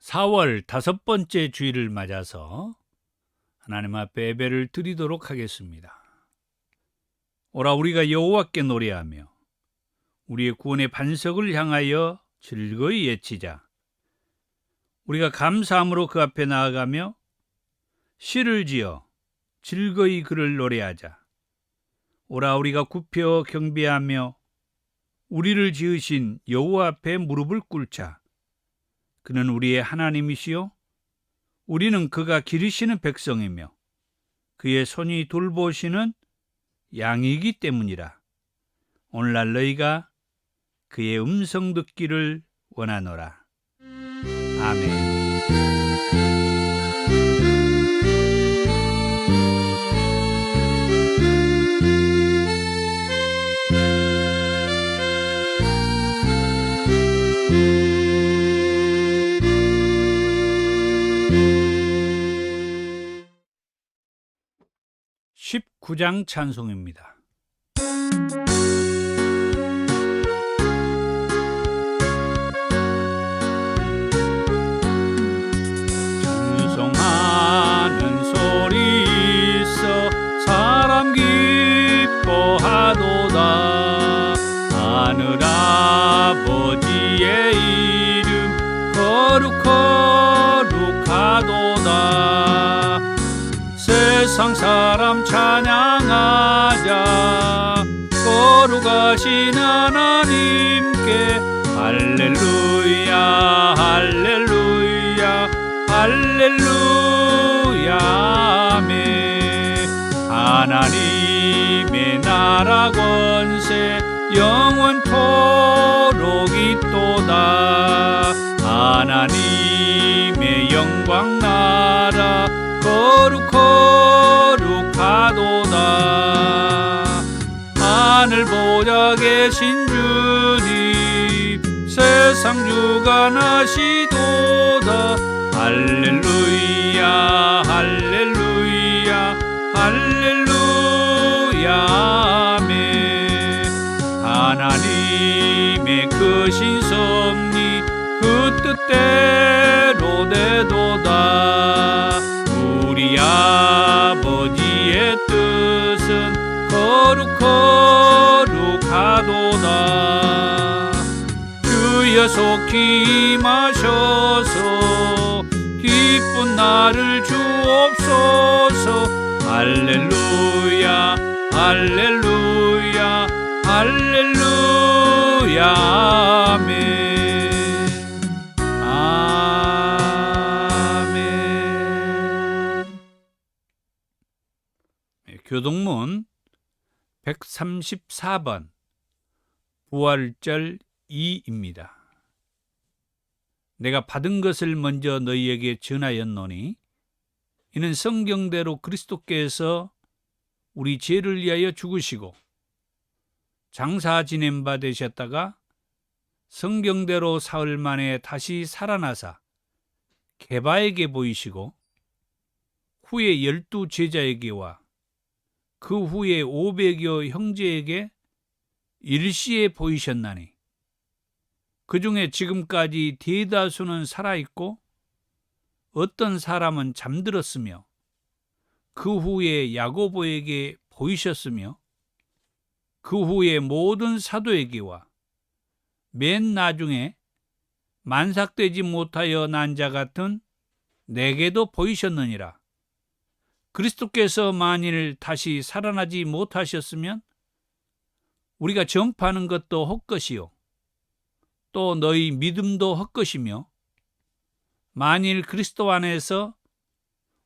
4월 5번째 주일을 맞아서 하나님 앞에 예배를 드리도록 하겠습니다. 오라 우리가 여호와께 노래하며 우리의 구원의 반석을 향하여 즐거이 외치자. 우리가 감사함으로 그 앞에 나아가며 시를 지어 즐거이 그를 노래하자. 오라 우리가 굽혀 경배하며 우리를 지으신 여호와 앞에 무릎을 꿇자. 그는 우리의 하나님이시요 우리는 그가 기르시는 백성이며 그의 손이 돌보시는 양이기 때문이라. 오늘날 너희가 그의 음성 듣기를 원하노라. 아멘. 19장 찬송입니다. 찬송하는 소리 있어 사람 기뻐하도다. 하늘 아버지의 이름 거룩하도다. 세상 사람 찬양하자. 거룩하신 하나님께 할렐루야 할렐루야 할렐루야 아멘. 하나님의 나라 권세 영원토록 있도다. 하나님의 영광 나라 거룩하도다. 하늘 보좌 계신 주님 세상 주관하시도다. 할렐루야 할렐루야 할렐루야 아멘. 하나님의 크신 섭리 그 뜻대로 되도다. 우리 아버지의 뜻은 거룩하도다. 주여 속히 임하셔서 기쁜 날을 주옵소서. 할렐루야 할렐루야 할렐루야 아멘. 교동문 134번 부활절 2입니다. 내가 받은 것을 먼저 너희에게 전하였노니 이는 성경대로 그리스도께서 우리 죄를 위하여 죽으시고 장사 지낸 바 되셨다가 성경대로 사흘 만에 다시 살아나사 게바에게 보이시고 후에 12 제자에게와 그 후에 500여 형제에게 일시에 보이셨나니 그 중에 지금까지 대다수는 살아있고 어떤 사람은 잠들었으며 그 후에 야고보에게 보이셨으며 그 후에 모든 사도에게와 맨 나중에 만삭되지 못하여 난 자 같은 내게도 보이셨느니라. 그리스도께서 만일 다시 살아나지 못하셨으면 우리가 전파하는 것도 헛것이요 또 너희 믿음도 헛것이며 만일 그리스도 안에서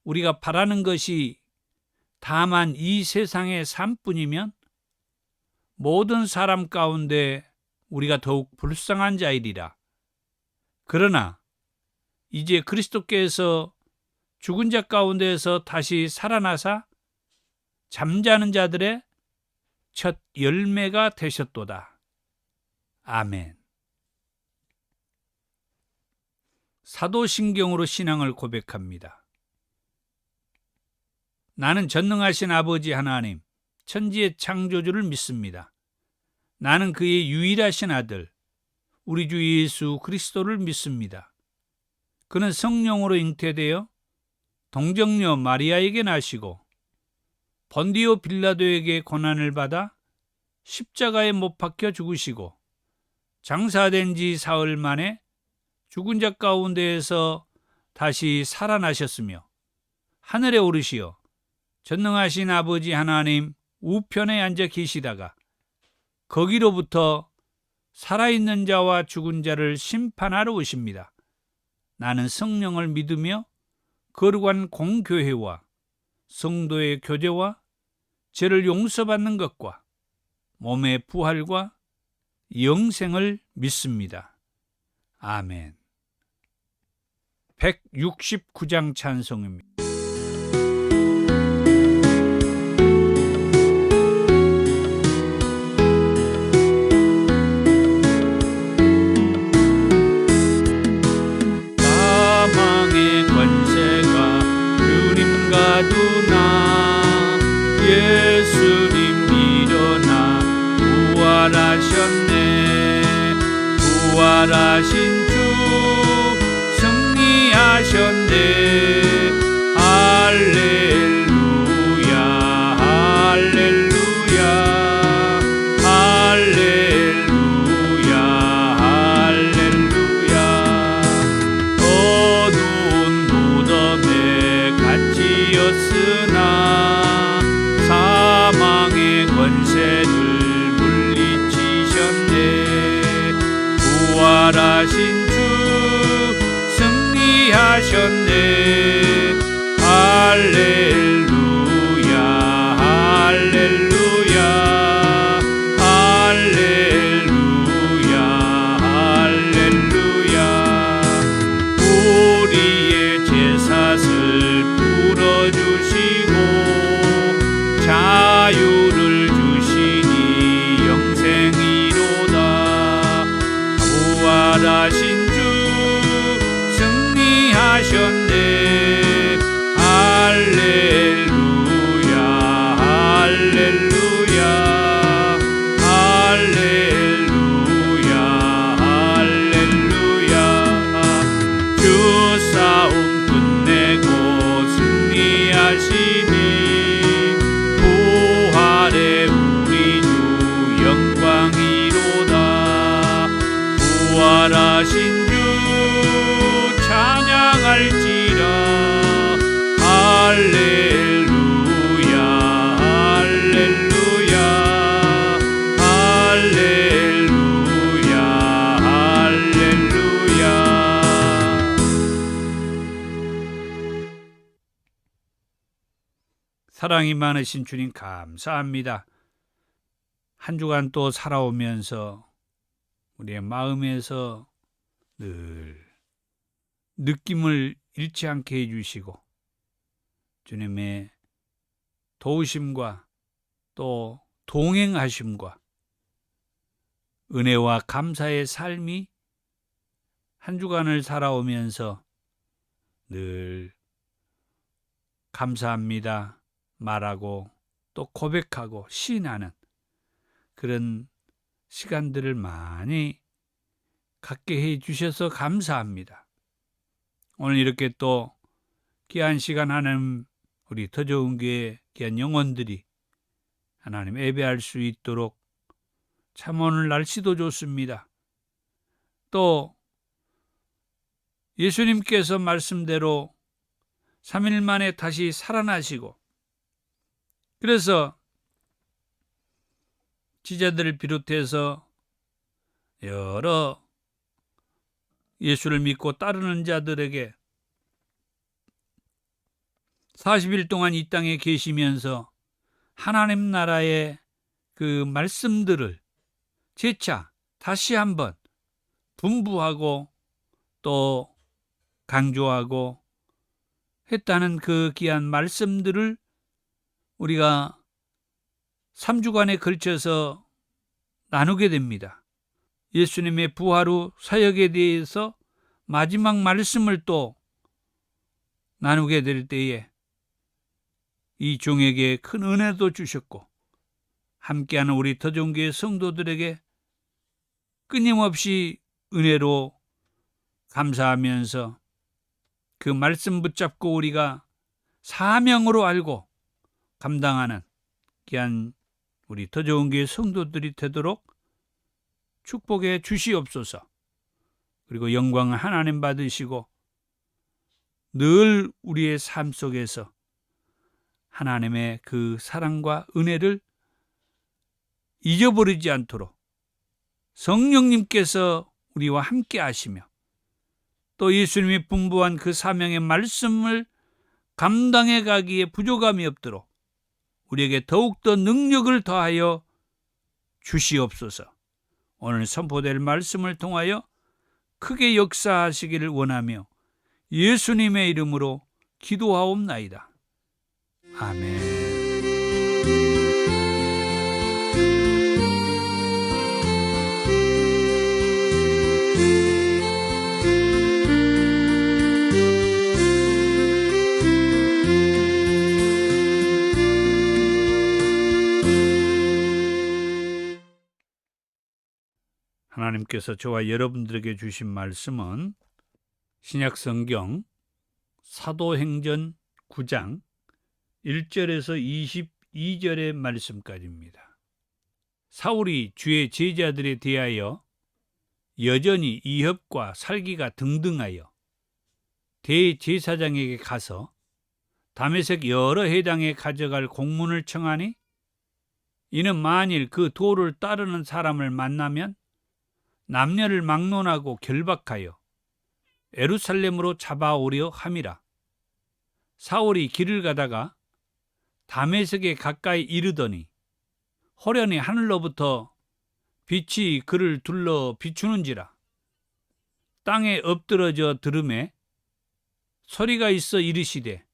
우리가 바라는 것이 다만 이 세상의 삶뿐이면 모든 사람 가운데 우리가 더욱 불쌍한 자이리라. 그러나 이제 그리스도께서 죽은 자 가운데에서 다시 살아나사 잠자는 자들의 첫 열매가 되셨도다. 아멘. 사도신경으로 신앙을 고백합니다. 나는 전능하신 아버지 하나님, 천지의 창조주를 믿습니다. 나는 그의 유일하신 아들, 우리 주 예수 그리스도를 믿습니다. 그는 성령으로 잉태되어 동정녀 마리아에게 나시고 본디오 빌라도에게 고난을 받아 십자가에 못 박혀 죽으시고 장사된 지 사흘 만에 죽은 자 가운데에서 다시 살아나셨으며 하늘에 오르시어 전능하신 아버지 하나님 우편에 앉아 계시다가 거기로부터 살아있는 자와 죽은 자를 심판하러 오십니다. 나는 성령을 믿으며 거룩한 공교회와 성도의 교제와 죄를 용서받는 것과 몸의 부활과 영생을 믿습니다. 아멘. 169장 찬송입니다. 사망의 권세가 주님 가두나 예수님 일어나 부활하셨네. 부활하신 주 승리하셨네. 할렐루야 할렐루야 할렐루야 할렐루야. 어두운 무덤에 갇히었으나 사망의 권세를 물리치셨네. 부활하신 주 승리하셨네. 할렐루야 할렐루야 할렐루야 할렐루야. 우리의 죄사슬 풀어주시고 자유를 주시니 영생이로다. 부활하신 주 승리하셨네. 할렐루야 할렐루야 할렐루야 할렐루야. 주 싸움 끝내고 승리하시니 부활의 우리 주 영광이로다. 부활하신 주 찬양할지라. 할렐루야 할렐루야 할렐루야 할렐루야. 사랑이 많으신 주님 감사합니다. 한 주간 또 살아오면서 우리의 마음에서 늘 느낌을 잃지 않게 해주시고 주님의 도우심과 또 동행하심과 은혜와 감사의 삶이 한 주간을 살아오면서 늘 감사합니다 말하고 또 고백하고 시인하는 그런 시간들을 많이 갖게 해 주셔서 감사합니다. 오늘 이렇게 또 귀한 시간 하나님 우리 더 좋은 교회 귀한 영혼들이 하나님 예배할 수 있도록 참 오늘 날씨도 좋습니다. 또 예수님께서 말씀대로 3일 만에 다시 살아나시고 그래서 지자들을 비롯해서 여러 예수를 믿고 따르는 자들에게 40일 동안 이 땅에 계시면서 하나님 나라의 그 말씀들을 재차 다시 한번 분부하고 또 강조하고 했다는 그 귀한 말씀들을 우리가 3주간에 걸쳐서 나누게 됩니다. 예수님의 부활 후 사역에 대해서 마지막 말씀을 또 나누게 될 때에 이 종에게 큰 은혜도 주셨고 함께하는 우리 더종교의 성도들에게 끊임없이 은혜로 감사하면서 그 말씀 붙잡고 우리가 사명으로 알고 감당하는 귀한 우리 더 좋은 교회 성도들이 되도록 축복해 주시옵소서. 그리고 영광을 하나님 받으시고 늘 우리의 삶 속에서 하나님의 그 사랑과 은혜를 잊어버리지 않도록 성령님께서 우리와 함께 하시며 또 예수님이 분부한 그 사명의 말씀을 감당해 가기에 부족함이 없도록 우리에게 더욱더 능력을 더하여 주시옵소서. 오늘 선포될 말씀을 통하여 크게 역사하시기를 원하며 예수님의 이름으로 기도하옵나이다. 아멘. 하나님께서 저와 여러분들에게 주신 말씀은 신약성경 사도행전 9장 1절에서 22절의 말씀까지입니다. 사울이 주의 제자들에 대하여 여전히 이협과 살기가 등등하여 대제사장에게 가서 다메섹 여러 회당에 가져갈 공문을 청하니 이는 만일 그 도를 따르는 사람을 만나면 남녀를 막론하고 결박하여 예루살렘으로 잡아오려 함이라. 사울이 길을 가다가 다메섹에 가까이 이르더니 호련히 하늘로부터 빛이 그를 둘러 비추는지라. 땅에 엎드러져 들음에 소리가 있어 이르시되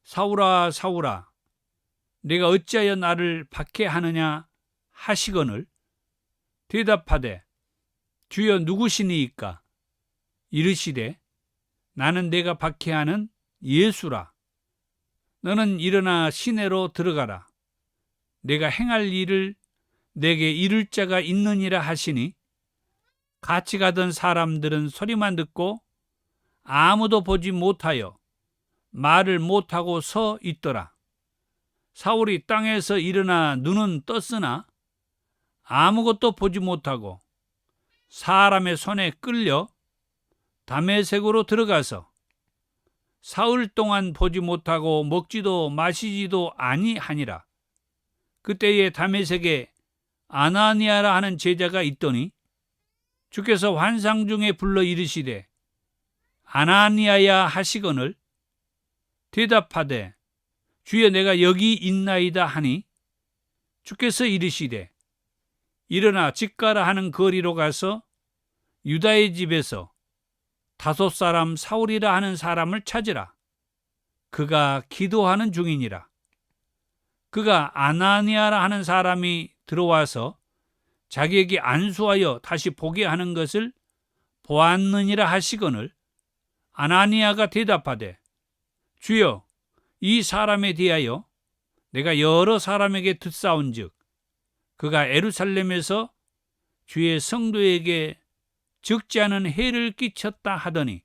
사울아 사울아 내가 어찌하여 나를 박해하느냐 하시거늘 대답하되 주여 누구시니이까? 이르시되 나는 내가 박해하는 예수라. 너는 일어나 시내로 들어가라. 내가 행할 일을 내게 이룰 자가 있느니라 하시니 같이 가던 사람들은 소리만 듣고 아무도 보지 못하여 말을 못하고 서 있더라. 사울이 땅에서 일어나 눈은 떴으나 아무것도 보지 못하고 사람의 손에 끌려 다메섹으로 들어가서 사흘 동안 보지 못하고 먹지도 마시지도 아니하니라. 그때에 다메섹에 아나니아라 하는 제자가 있더니 주께서 환상 중에 불러 이르시되 아나니아야 하시거늘 대답하되 주여 내가 여기 있나이다 하니 주께서 이르시되 일어나 집 가라 하는 거리로 가서 유다의 집에서 5 사람 사울이라 하는 사람을 찾으라. 그가 기도하는 중이니라. 그가 아나니아라 하는 사람이 들어와서 자기에게 안수하여 다시 보게 하는 것을 보았느니라 하시거늘 아나니아가 대답하되 주여 이 사람에 대하여 내가 여러 사람에게 듣사온즉 그가 예루살렘에서 주의 성도에게 적지 않은 해를 끼쳤다 하더니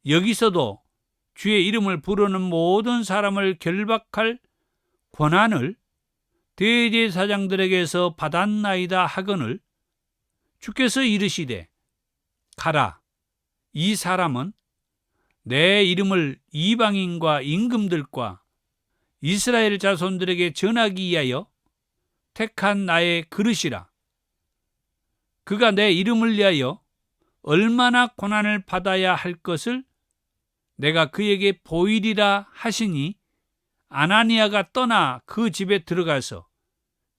여기서도 주의 이름을 부르는 모든 사람을 결박할 권한을 대제사장들에게서 받았나이다 하거늘 주께서 이르시되 가라. 이 사람은 내 이름을 이방인과 임금들과 이스라엘 자손들에게 전하기 위하여 택한 나의 그릇이라. 그가 내 이름을 위하여 얼마나 고난을 받아야 할 것을 내가 그에게 보이리라 하시니 아나니아가 떠나 그 집에 들어가서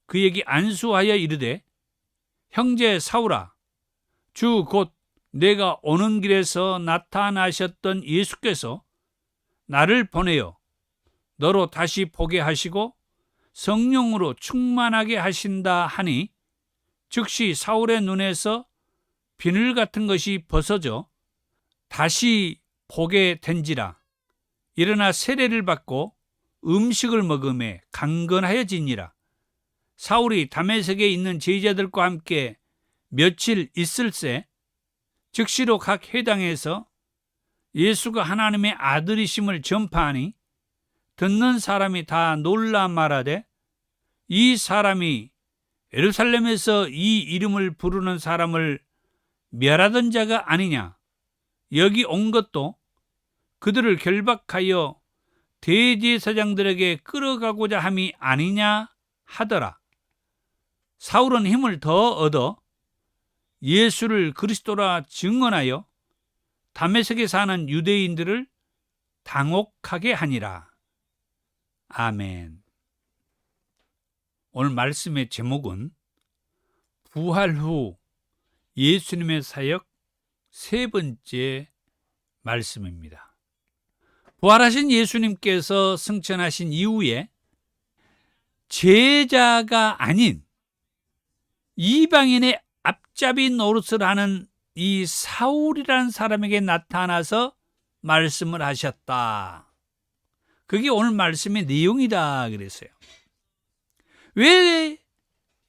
그에게 안수하여 이르되 형제 사울아 주 곧 내가 오는 길에서 나타나셨던 예수께서 나를 보내어 너로 다시 보게 하시고 성령으로 충만하게 하신다 하니 즉시 사울의 눈에서 비늘 같은 것이 벗어져 다시 보게 된지라. 일어나 세례를 받고 음식을 먹음에 강건하여지니라. 사울이 다메섹에 있는 제자들과 함께 며칠 있을새 즉시로 각 회당에서 예수가 하나님의 아들이심을 전파하니 듣는 사람이 다 놀라 말하되 이 사람이 예루살렘에서 이 이름을 부르는 사람을 멸하던 자가 아니냐. 여기 온 것도 그들을 결박하여 대제사장들에게 끌어가고자 함이 아니냐 하더라. 사울은 힘을 더 얻어 예수를 그리스도라 증언하여 다메섹에 사는 유대인들을 당혹하게 하니라. 아멘. 오늘 말씀의 제목은 부활 후 예수님의 사역 세 번째 말씀입니다. 부활하신 예수님께서 승천하신 이후에 제자가 아닌 이방인의 앞잡이 노릇을 하는 이 사울이라는 사람에게 나타나서 말씀을 하셨다. 그게 오늘 말씀의 내용이다 그랬어요. 왜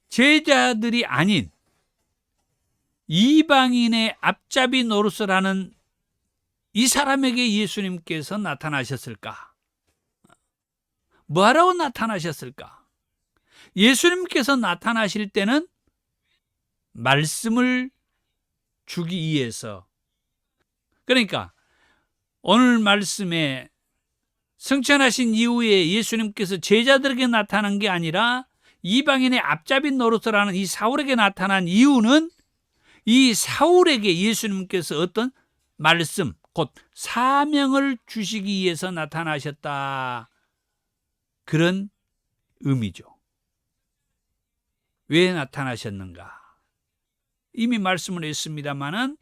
제자들이 아닌 이방인의 앞잡이 노릇을 하는 이 사람에게 예수님께서 나타나셨을까? 뭐하라고 나타나셨을까? 예수님께서 나타나실 때는 말씀을 주기 위해서, 그러니까 오늘 말씀에 승천하신 이후에 예수님께서 제자들에게 나타난 게 아니라 이방인의 앞잡이 노릇을 하는 이 사울에게 나타난 이유는 이 사울에게 예수님께서 어떤 말씀, 곧 사명을 주시기 위해서 나타나셨다. 그런 의미죠. 왜 나타나셨는가? 이미 말씀을 했습니다마는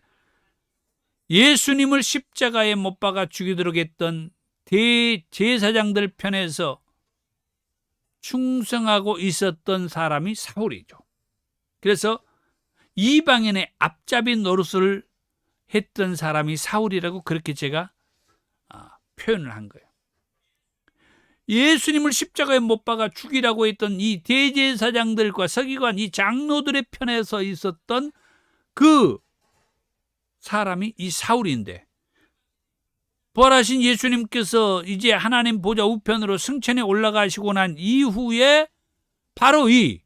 예수님을 십자가에 못 박아 죽이도록 했던 대제사장들 편에서 충성하고 있었던 사람이 사울이죠. 그래서 이방인의 앞잡이 노릇을 했던 사람이 사울이라고 그렇게 제가 표현을 한 거예요. 예수님을 십자가에 못 박아 죽이라고 했던 이 대제사장들과 서기관, 이 장로들의 편에서 있었던 그 사람이 이 사울인데, 부활하신 예수님께서 이제 하나님 보좌 우편으로 승천에 올라가시고 난 이후에 바로 이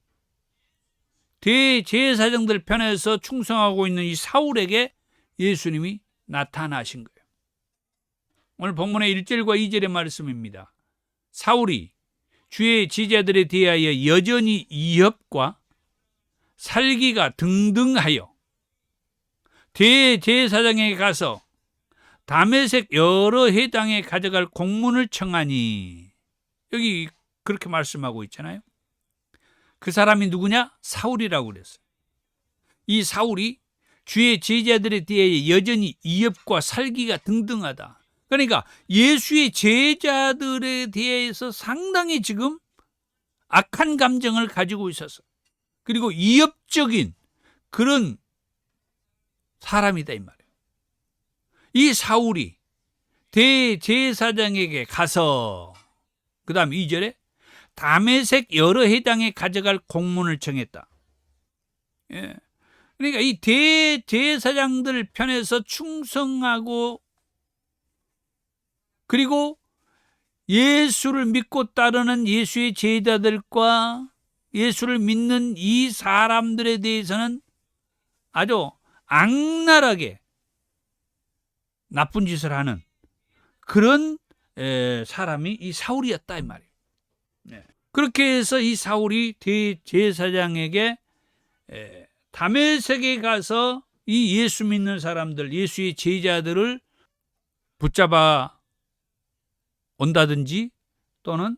대제사장들 편에서 충성하고 있는 이 사울에게 예수님이 나타나신 거예요. 오늘 본문의 1절과 2절의 말씀입니다. 사울이 주의 제자들에 대하여 여전히 이협과 살기가 등등하여 대제사장에게 가서 다메섹 여러 회당에 가져갈 공문을 청하니, 여기 그렇게 말씀하고 있잖아요. 그 사람이 누구냐? 사울이라고 그랬어요. 이 사울이 주의 제자들에 대해 여전히 이협과 살기가 등등하다. 그러니까 예수의 제자들에 대해서 상당히 지금 악한 감정을 가지고 있었어. 그리고 이협적인 그런 사람이다 이 말이에요. 이 사울이 대제사장에게 가서 그 다음 2절에 다메섹 여러 회당에 가져갈 공문을 청했다. 예. 그러니까 이 대제사장들 편에서 충성하고 그리고 예수를 믿고 따르는 예수의 제자들과 예수를 믿는 이 사람들에 대해서는 아주 악랄하게 나쁜 짓을 하는 그런 사람이 이 사울이었다 이 말이에요. 그렇게 해서 이 사울이 대제사장에게 다메섹에 가서 이 예수 믿는 사람들, 예수의 제자들을 붙잡아 온다든지 또는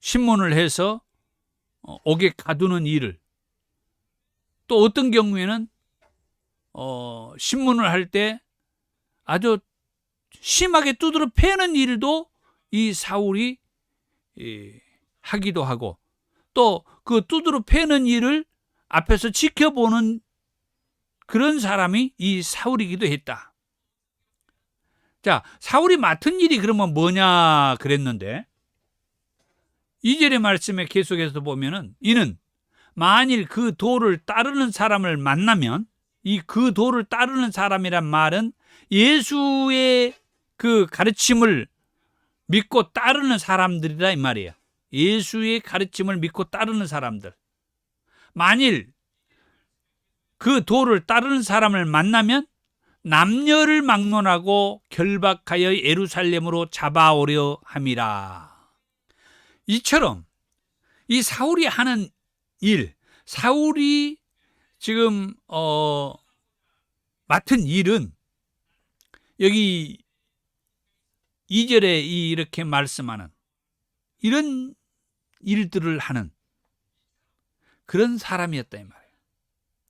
신문을 해서 옥에 가두는 일을, 또 어떤 경우에는 신문을 할 때 아주 심하게 두드러 패는 일도 이 사울이 하기도 하고, 또 그 두드러 패는 일을 앞에서 지켜보는 그런 사람이 이 사울이기도 했다. 자, 사울이 맡은 일이 그러면 뭐냐 그랬는데, 2절의 말씀에 계속해서 보면은 이는 만일 그 도를 따르는 사람을 만나면, 이 그 도를 따르는 사람이란 말은 예수의 그 가르침을 믿고 따르는 사람들이다 이 말이에요. 예수의 가르침을 믿고 따르는 사람들. 만일 그 도를 따르는 사람을 만나면 남녀를 막론하고 결박하여 예루살렘으로 잡아오려 함이라. 이처럼 이 사울이 하는 일, 사울이 지금 맡은 일은 여기 2절에 이렇게 말씀하는 이런 일들을 하는 그런 사람이었다 이 말이에요.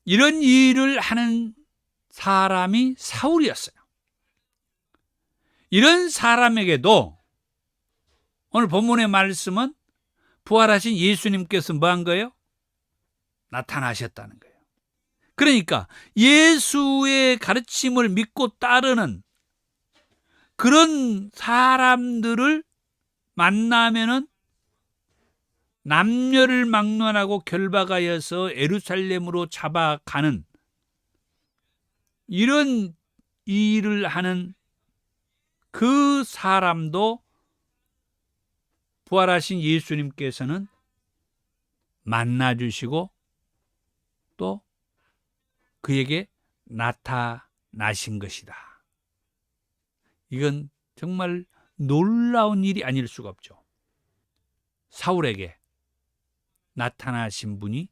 이런 일을 하는 사람이 사울이었어요. 이런 사람에게도 오늘 본문의 말씀은 부활하신 예수님께서 뭐 한 거예요? 나타나셨다는 거예요. 그러니까 예수의 가르침을 믿고 따르는 그런 사람들을 만나면은 남녀를 막론하고 결박하여서 예루살렘으로 잡아가는 이런 일을 하는 그 사람도 부활하신 예수님께서는 만나주시고 또 그에게 나타나신 것이다. 이건 정말 놀라운 일이 아닐 수가 없죠. 사울에게 나타나신 분이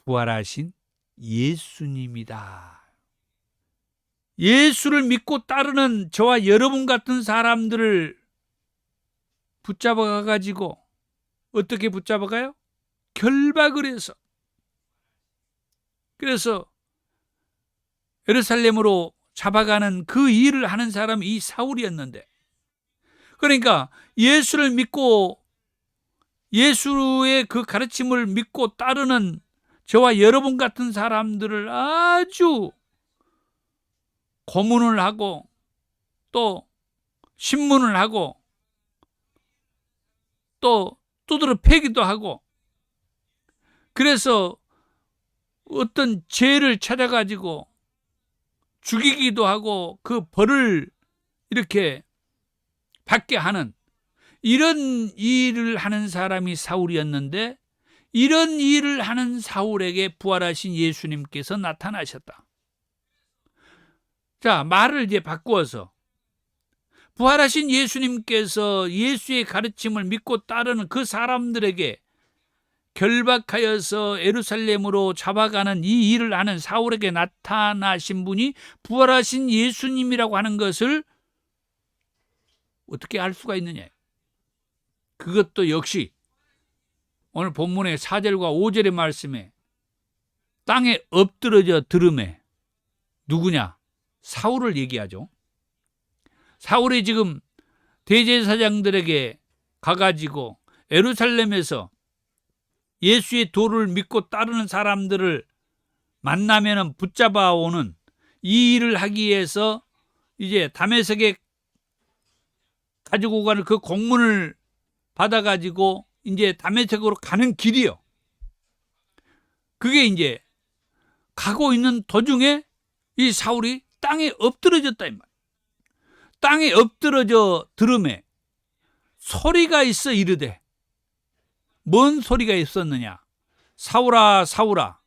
부활하신 예수님이다. 예수를 믿고 따르는 저와 여러분 같은 사람들을 붙잡아 가지고 어떻게 붙잡아가요? 결박을 해서. 그래서 예루살렘으로 잡아가는 그 일을 하는 사람이 이 사울이었는데, 그러니까 예수를 믿고 예수의 그 가르침을 믿고 따르는 저와 여러분 같은 사람들을 아주 고문을 하고 또 신문을 하고 또 두드러 패기도 하고, 그래서 어떤 죄를 찾아가지고 죽이기도 하고 그 벌을 이렇게 받게 하는 이런 일을 하는 사람이 사울이었는데, 이런 일을 하는 사울에게 부활하신 예수님께서 나타나셨다. 자, 말을 이제 바꾸어서 부활하신 예수님께서 예수의 가르침을 믿고 따르는 그 사람들에게 결박하여서 예루살렘으로 잡아가는 이 일을 하는 사울에게 나타나신 분이 부활하신 예수님이라고 하는 것을 어떻게 알 수가 있느냐? 그것도 역시 오늘 본문의 4절과 5절의 말씀에 땅에 엎드러져 들음에 누구냐? 사울을 얘기하죠. 사울이 지금 대제사장들에게 가가지고 예루살렘에서 예수의 도를 믿고 따르는 사람들을 만나면 붙잡아 오는 이 일을 하기 위해서 이제 다메섹에 가지고 가는 그 공문을 받아가지고 이제 다메섹으로 가는 길이요. 그게 이제 가고 있는 도중에 이 사울이 땅에 엎드러졌다 이 말. 땅에 엎드러져 들음에 소리가 있어 이르되, 뭔 소리가 있었느냐? 사울아 사울아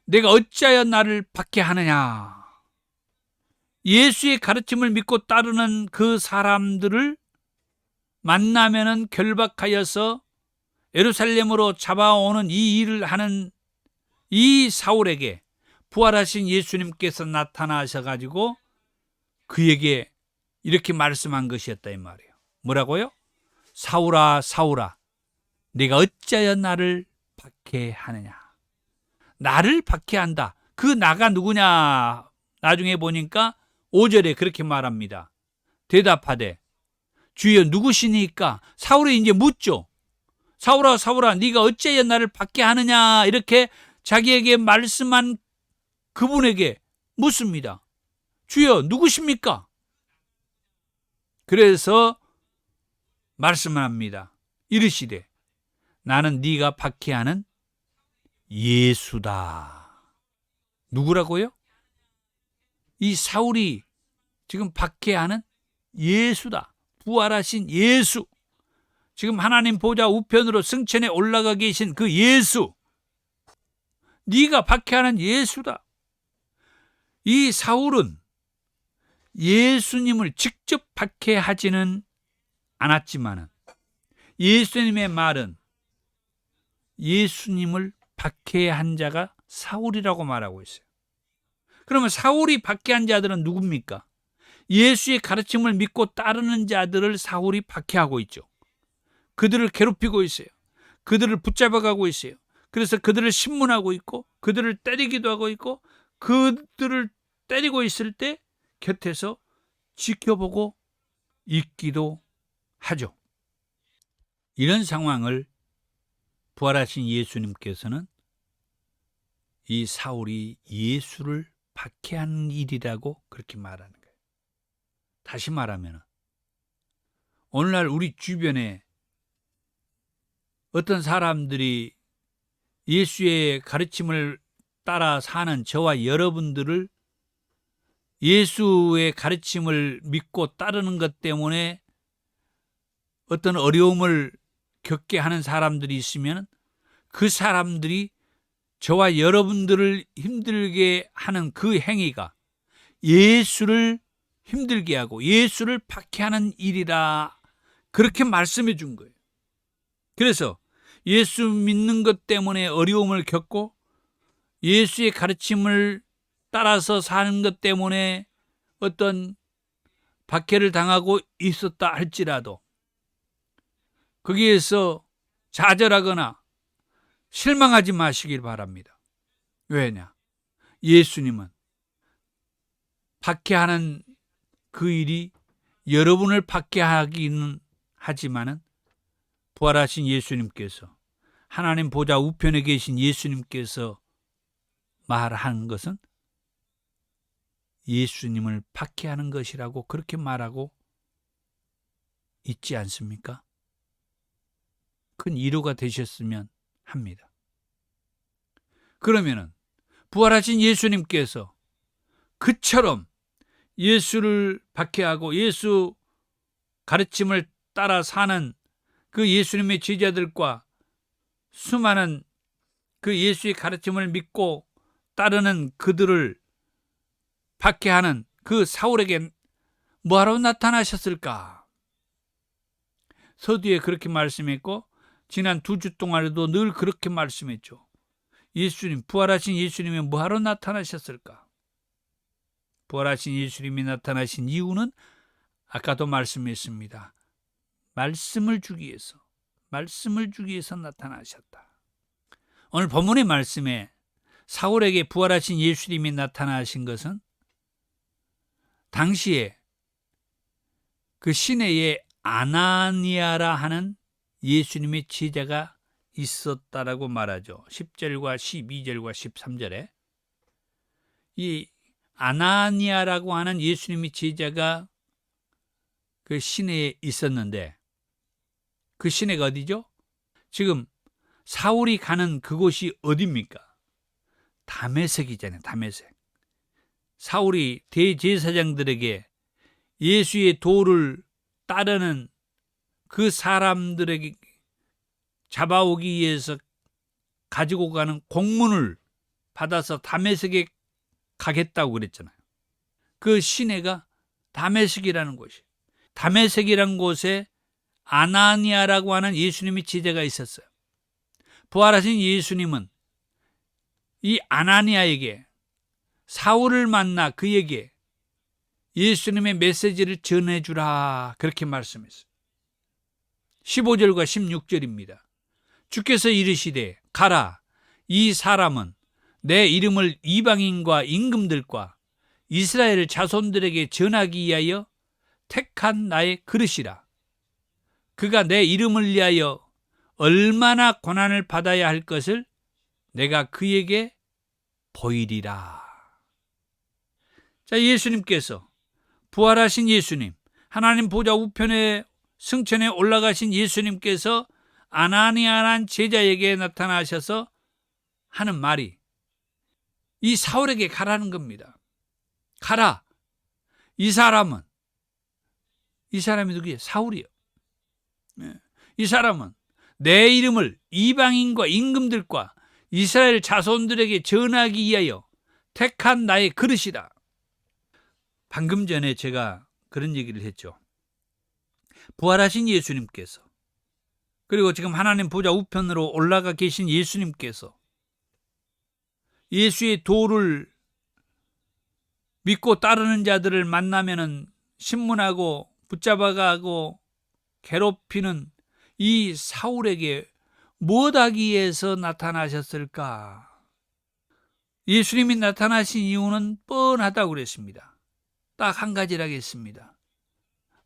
내가 어찌하여 나를 박해하느냐? 예수의 가르침을 믿고 따르는 그 사람들을 만나면은 결박하여서 예루살렘으로 잡아오는 이 일을 하는 이 사울에게 부활하신 예수님께서 나타나셔가지고 그에게 이렇게 말씀한 것이었다 이 말이에요. 뭐라고요? 사울아 사울아 네가 어찌하여 나를 박해하느냐? 나를 박해한다. 그 나가 누구냐? 나중에 보니까 5절에 그렇게 말합니다. 대답하되 주여 누구시니까? 사울이 이제 묻죠. 사울아 사울아 네가 어찌하여 나를 박해하느냐? 이렇게 자기에게 말씀한 그분에게 묻습니다. 주여 누구십니까? 그래서 말씀을 합니다. 이르시되 나는 네가 박해하는 예수다. 누구라고요? 이 사울이 지금 박해하는 예수다. 부활하신 예수. 지금 하나님 보좌 우편으로 승천에 올라가 계신 그 예수. 네가 박해하는 예수다. 이 사울은 예수님을 직접 박해하지는 않았지만 예수님의 말은 예수님을 박해한 자가 사울이라고 말하고 있어요. 그러면 사울이 박해한 자들은 누굽니까? 예수의 가르침을 믿고 따르는 자들을 사울이 박해하고 있죠. 그들을 괴롭히고 있어요. 그들을 붙잡아가고 있어요. 그래서 그들을 신문하고 있고 그들을 때리기도 하고 있고 그들을 때리고 있을 때 곁에서 지켜보고 있기도 하죠. 이런 상황을 부활하신 예수님께서는 이 사울이 예수를 박해하는 일이라고 그렇게 말하는 거예요. 다시 말하면 오늘날 우리 주변에 어떤 사람들이 예수의 가르침을 따라 사는 저와 여러분들을 예수의 가르침을 믿고 따르는 것 때문에 어떤 어려움을 겪게 하는 사람들이 있으면 그 사람들이 저와 여러분들을 힘들게 하는 그 행위가 예수를 힘들게 하고 예수를 박해하는 일이라 그렇게 말씀해 준 거예요. 그래서 예수 믿는 것 때문에 어려움을 겪고 예수의 가르침을 따라서 사는 것 때문에 어떤 박해를 당하고 있었다 할지라도 거기에서 좌절하거나 실망하지 마시길 바랍니다. 왜냐? 예수님은 박해하는 그 일이 여러분을 박해하기는 하지만은 부활하신 예수님께서 하나님 보좌 우편에 계신 예수님께서 말하는 것은 예수님을 박해하는 것이라고 그렇게 말하고 있지 않습니까? 큰 위로가 되셨으면 합니다. 그러면은 부활하신 예수님께서 그처럼 예수를 박해하고 예수 가르침을 따라 사는 그 예수님의 제자들과 수많은 그 예수의 가르침을 믿고 따르는 그들을 박해하는 그 사울에게 뭐하러 나타나셨을까? 서두에 그렇게 말씀했고 지난 2주 동안에도 늘 그렇게 말씀했죠. 예수님, 부활하신 예수님이 뭐하러 나타나셨을까? 부활하신 예수님이 나타나신 이유는 아까도 말씀했습니다. 말씀을 주기 위해서 나타나셨다. 오늘 본문의 말씀에 사울에게 부활하신 예수님이 나타나신 것은 당시에 그 시내에 아나니아라 하는 예수님의 제자가 있었다라고 말하죠. 10절과 12절과 13절에 이 아나니아라고 하는 예수님의 제자가 그 시내에 있었는데 그 시내가 어디죠? 지금 사울이 가는 그곳이 어디입니까? 다메섹이잖아요. 다메섹. 사울이 대제사장들에게 예수의 도를 따르는 그 사람들에게 잡아오기 위해서 가지고 가는 공문을 받아서 다메섹에 가겠다고 그랬잖아요. 그 시내가 다메섹이라는 곳이. 다메섹이라는 곳에 아나니아라고 하는 예수님의 제자가 있었어요. 부활하신 예수님은 이 아나니아에게 사울을 만나 그에게 예수님의 메시지를 전해주라 그렇게 말씀했어요. 15절과 16절입니다. 주께서 이르시되 가라, 이 사람은 내 이름을 이방인과 임금들과 이스라엘 자손들에게 전하기 위하여 택한 나의 그릇이라. 그가 내 이름을 위하여 얼마나 고난을 받아야 할 것을 내가 그에게 보이리라. 자, 예수님께서 부활하신 예수님, 하나님 보좌 우편에 승천에 올라가신 예수님께서 아나니아라는 제자에게 나타나셔서 하는 말이 이 사울에게 가라는 겁니다. 가라. 이 사람이 누구예요? 사울이요. 이 사람은 내 이름을 이방인과 임금들과 이스라엘 자손들에게 전하기 위하여 택한 나의 그릇이다. 방금 전에 제가 그런 얘기를 했죠. 부활하신 예수님께서, 그리고 지금 하나님 보좌 우편으로 올라가 계신 예수님께서 예수의 도를 믿고 따르는 자들을 만나면은 신문하고 붙잡아가고 괴롭히는 이 사울에게 무엇하기 위해서 나타나셨을까? 예수님이 나타나신 이유는 뻔하다고 그랬습니다. 딱 한 가지라겠습니다.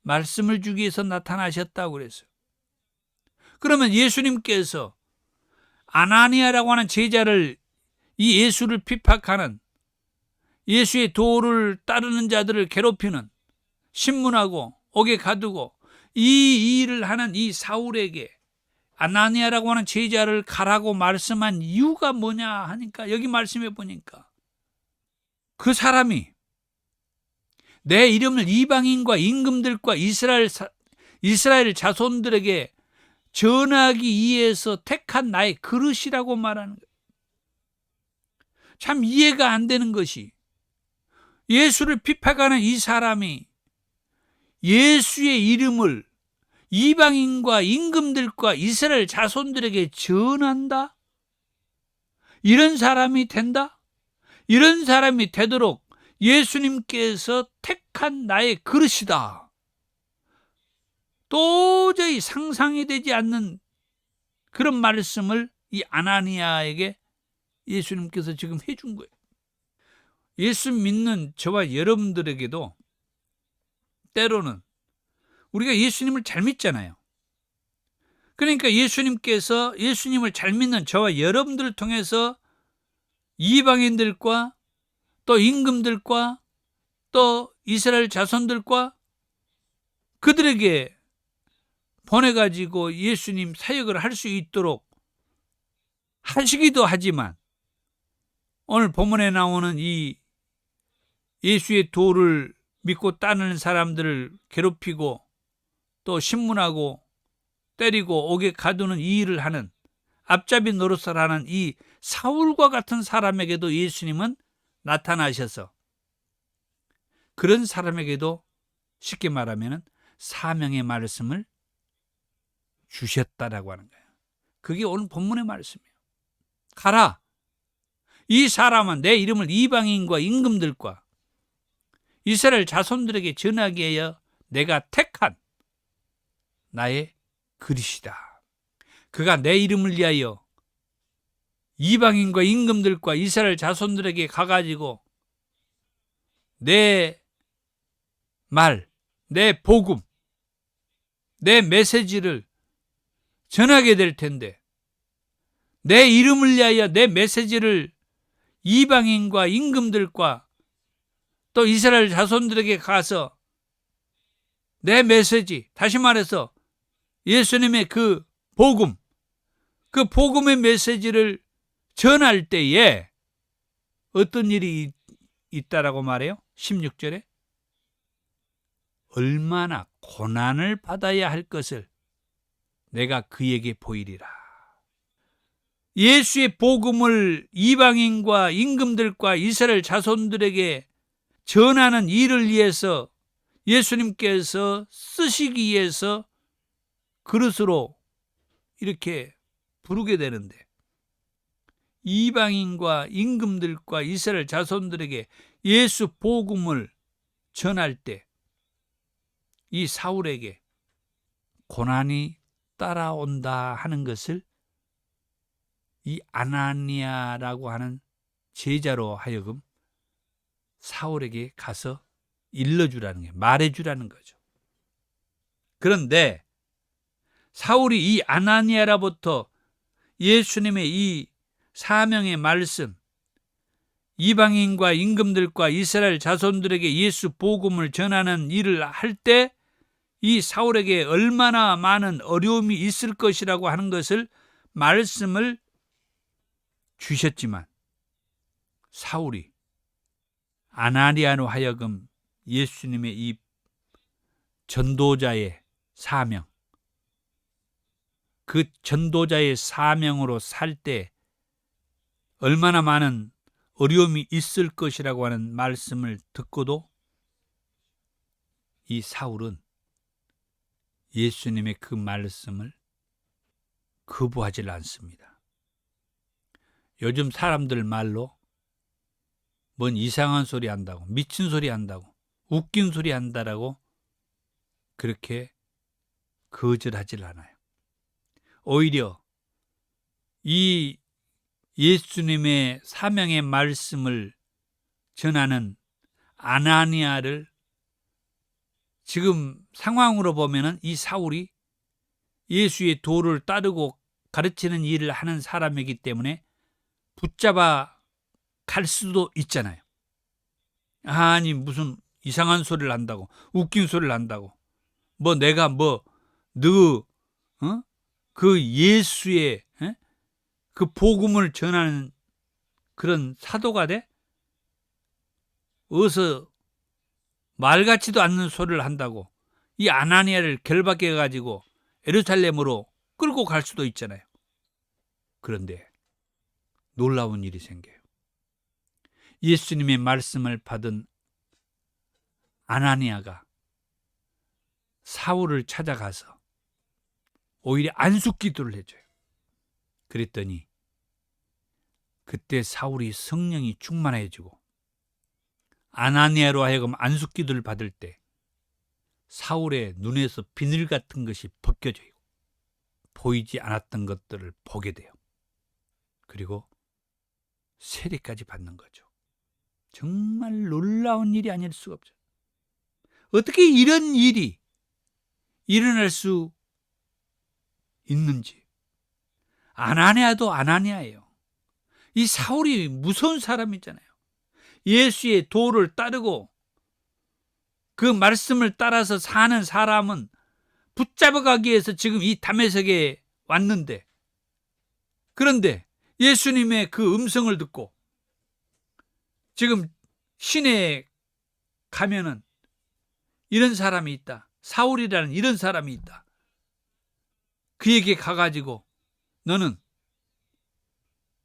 말씀을 주기 위해서 나타나셨다고 그랬어요. 그러면 예수님께서 아나니아라고 하는 제자를, 이 예수를 핍박하는, 예수의 도를 따르는 자들을 괴롭히는, 신문하고 옥에 가두고 이 일을 하는 이 사울에게 아나니아라고 하는 제자를 가라고 말씀한 이유가 뭐냐 하니까, 여기 말씀해 보니까 그 사람이 내 이름을 이방인과 임금들과 이스라엘 자손들에게 전하기 위해서 택한 나의 그릇이라고 말하는 거예요. 참 이해가 안 되는 것이, 예수를 핍박하는 이 사람이 예수의 이름을 이방인과 임금들과 이스라엘 자손들에게 전한다? 이런 사람이 된다? 이런 사람이 되도록 예수님께서 택한 나의 그릇이다. 도저히 상상이 되지 않는 그런 말씀을 이 아나니아에게 예수님께서 지금 해준 거예요. 예수 믿는 저와 여러분들에게도 때로는 우리가 예수님을 잘 믿잖아요. 그러니까 예수님께서 예수님을 잘 믿는 저와 여러분들을 통해서 이방인들과 또 임금들과 또 이스라엘 자손들과 그들에게 보내가지고 예수님 사역을 할 수 있도록 하시기도 하지만, 오늘 본문에 나오는 이 예수의 도를 믿고 따르는 사람들을 괴롭히고 또 신문하고 때리고 옥에 가두는 이 일을 하는, 앞잡이 노릇을 하는 이 사울과 같은 사람에게도 예수님은 나타나셔서 그런 사람에게도 쉽게 말하면 사명의 말씀을 주셨다라고 하는 거예요. 그게 오늘 본문의 말씀이에요. 가라. 이 사람은 내 이름을 이방인과 임금들과 이스라엘 자손들에게 전하기 위하여 내가 택한 나의 그릇이다. 그가 내 이름을 위하여 이방인과 임금들과 이스라엘 자손들에게 가가지고 내 말, 내 복음, 내 메시지를 전하게 될 텐데, 내 이름을 위하여 내 메시지를 이방인과 임금들과 또 이스라엘 자손들에게 가서 내 메시지, 다시 말해서 예수님의 그 복음, 그 복음의 메시지를 전할 때에 어떤 일이 있다라고 말해요? 16절에 얼마나 고난을 받아야 할 것을 내가 그에게 보이리라. 예수의 복음을 이방인과 임금들과 이스라엘 자손들에게 전하는 일을 위해서 예수님께서 쓰시기 위해서 그릇으로 이렇게 부르게 되는데, 이방인과 임금들과 이스라엘 자손들에게 예수 복음을 전할 때 이 사울에게 고난이 따라온다 하는 것을 이 아나니아라고 하는 제자로 하여금 사울에게 가서 일러주라는 거예요. 말해주라는 거죠. 그런데 사울이 이 아나니아로부터 예수님의 이 사명의 말씀, 이방인과 임금들과 이스라엘 자손들에게 예수 복음을 전하는 일을 할 때 이 사울에게 얼마나 많은 어려움이 있을 것이라고 하는 것을 말씀을 주셨지만, 사울이 아나니아로 하여금 예수님의 이 전도자의 사명, 그 전도자의 사명으로 살 때 얼마나 많은 어려움이 있을 것이라고 하는 말씀을 듣고도 이 사울은 예수님의 그 말씀을 거부하지 않습니다. 요즘 사람들 말로 뭔 이상한 소리 한다고, 미친 소리 한다고, 웃긴 소리 한다라고 그렇게 거절하질 않아요. 오히려 이 예수님의 사명의 말씀을 전하는 아나니아를 지금 상황으로 보면은 이 사울이 예수의 도를 따르고 가르치는 일을 하는 사람이기 때문에 붙잡아 갈 수도 있잖아요. 아니 무슨 이상한 소리를 한다고, 웃긴 소리를 한다고, 뭐 내가 뭐 너 그 예수의 그 복음을 전하는 그런 사도가 돼? 어서 말 같지도 않는 소리를 한다고 이 아나니아를 결박해 가지고 예루살렘으로 끌고 갈 수도 있잖아요. 그런데 놀라운 일이 생겨요. 예수님의 말씀을 받은 아나니아가 사울을 찾아가서 오히려 안수기도를 해줘요. 그랬더니 그때 사울이 성령이 충만해지고 아나니아로 하여금 안수기도를 받을 때 사울의 눈에서 비늘 같은 것이 벗겨져요. 보이지 않았던 것들을 보게 돼요. 그리고 세례까지 받는 거죠. 정말 놀라운 일이 아닐 수가 없죠. 어떻게 이런 일이 일어날 수 있는지. 아나니아도 아나니아예요. 이 사울이 무서운 사람이잖아요. 예수의 도를 따르고 그 말씀을 따라서 사는 사람은 붙잡아가기 위해서 지금 이 다메섹에 왔는데, 그런데 예수님의 그 음성을 듣고 지금 시내에 가면은 이런 사람이 있다, 사울이라는 이런 사람이 있다, 그에게 가가지고 너는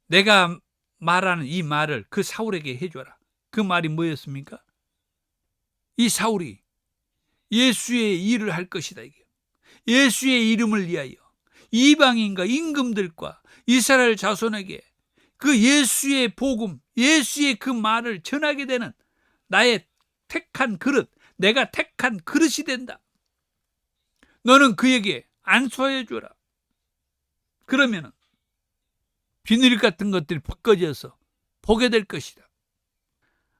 내가 말하는 이 말을 그 사울에게 해줘라. 그 말이 뭐였습니까? 이 사울이 예수의 일을 할 것이다. 이게 예수의 이름을 위하여 이방인과 임금들과 이스라엘 자손에게 그 예수의 복음, 예수의 그 말을 전하게 되는 나의 택한 그릇, 내가 택한 그릇이 된다. 너는 그에게 안수해 주라. 그러면은 비늘 같은 것들이 벗겨져서 보게 될 것이다.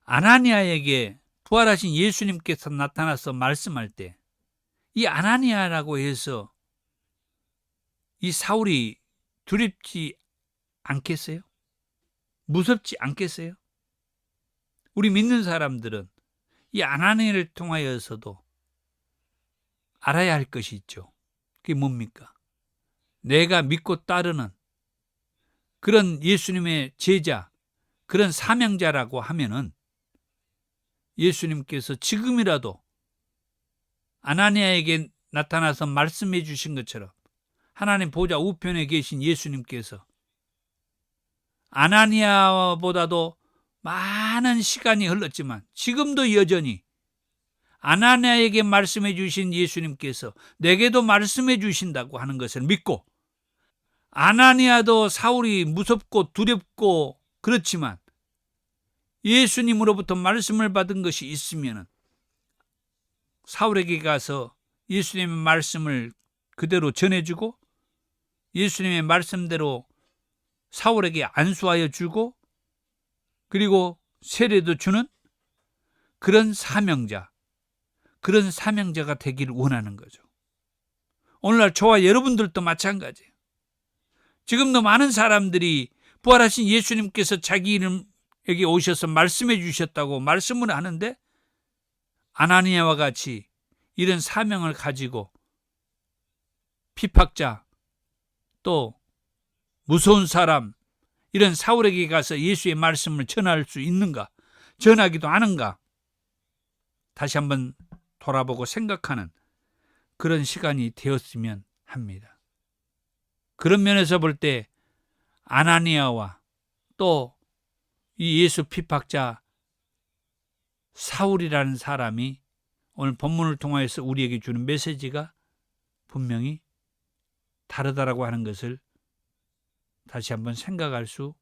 아나니아에게 부활하신 예수님께서 나타나서 말씀할 때 이 아나니아라고 해서 이 사울이 두렵지 않겠어요? 무섭지 않겠어요? 우리 믿는 사람들은 이 아나니아를 통하여서도 알아야 할 것이 있죠. 그게 뭡니까? 내가 믿고 따르는 그런 예수님의 제자, 그런 사명자라고 하면은 예수님께서 지금이라도 아나니아에게 나타나서 말씀해 주신 것처럼 하나님 보좌 우편에 계신 예수님께서 아나니아보다도 많은 시간이 흘렀지만 지금도 여전히 아나니아에게 말씀해 주신 예수님께서 내게도 말씀해 주신다고 하는 것을 믿고, 아나니아도 사울이 무섭고 두렵고 그렇지만 예수님으로부터 말씀을 받은 것이 있으면 사울에게 가서 예수님의 말씀을 그대로 전해주고 예수님의 말씀대로 사울에게 안수하여 주고 그리고 세례도 주는 그런 사명자, 그런 사명자가 되기를 원하는 거죠. 오늘날 저와 여러분들도 마찬가지예요. 지금도 많은 사람들이 부활하신 예수님께서 자기 이름에게 오셔서 말씀해 주셨다고 말씀을 하는데 아나니아와 같이 이런 사명을 가지고 피박자, 또 무서운 사람, 이런 사울에게 가서 예수의 말씀을 전할 수 있는가? 전하기도 하는가? 다시 한번 돌아보고 생각하는 그런 시간이 되었으면 합니다. 그런 면에서 볼 때 아나니아와 또 이 예수 핍박자 사울이라는 사람이 오늘 본문을 통하여서 우리에게 주는 메시지가 분명히 다르다라고 하는 것을 다시 한번 생각할 수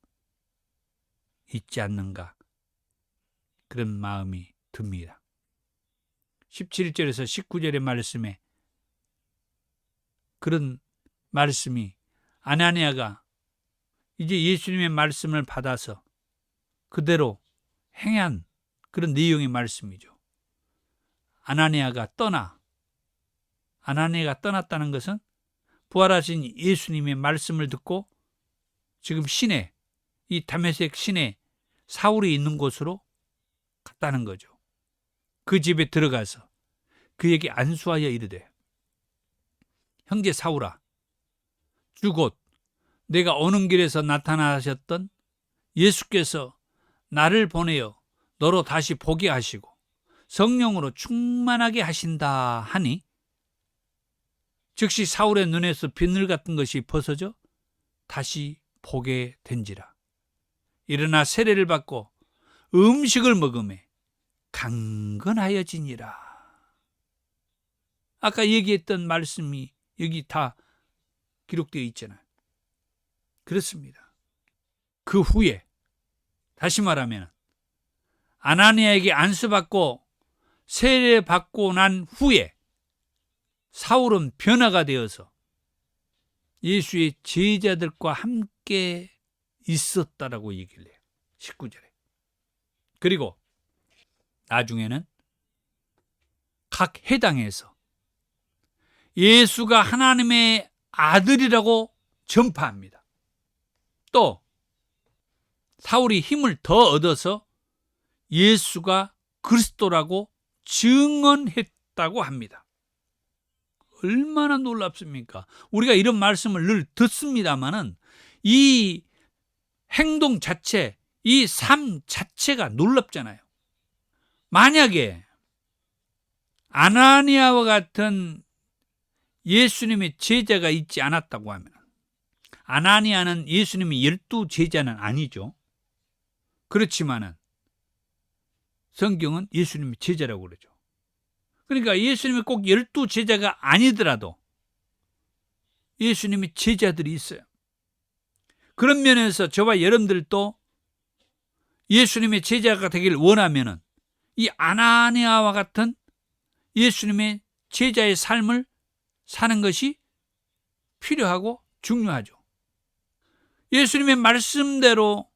있지 않는가, 그런 마음이 듭니다. 17절에서 19절의 말씀에 그런 말씀이 아나니아가 이제 예수님의 말씀을 받아서 그대로 행한 그런 내용의 말씀이죠. 아나니아가 떠났다는 것은 부활하신 예수님의 말씀을 듣고 지금 시내, 이 다메섹 시내 사울이 있는 곳으로 갔다는 거죠. 그 집에 들어가서 그에게 안수하여 이르되, 형제 사울아, 주 곧 내가 오는 길에서 나타나셨던 예수께서 나를 보내어 너로 다시 보게 하시고 성령으로 충만하게 하신다 하니, 즉시 사울의 눈에서 비늘 같은 것이 벗어져 다시 보게 된지라. 일어나 세례를 받고 음식을 먹음에 강건하여지니라. 아까 얘기했던 말씀이 여기 다 기록되어 있잖아요. 그렇습니다. 그 후에 다시 말하면 아나니아에게 안수받고 세례받고 난 후에 사울은 변화가 되어서 예수의 제자들과 함께 있었다라고 얘기를 해요. 19절에. 그리고 나중에는 각 회당에서 예수가 하나님의 아들이라고 전파합니다. 또 사울이 힘을 더 얻어서 예수가 그리스도라고 증언했다고 합니다. 얼마나 놀랍습니까? 우리가 이런 말씀을 늘 듣습니다마는 이 행동 자체, 이 삶 자체가 놀랍잖아요. 만약에 아나니아와 같은 예수님의 제자가 있지 않았다고 하면, 아나니아는 예수님의 12제자는 아니죠. 그렇지만은 성경은 예수님의 제자라고 그러죠. 그러니까 예수님이 꼭 12제자가 아니더라도 예수님의 제자들이 있어요. 그런 면에서 저와 여러분들도 예수님의 제자가 되길 원하면은 이 아나니아와 같은 예수님의 제자의 삶을 사는 것이 필요하고 중요하죠. 예수님의 말씀대로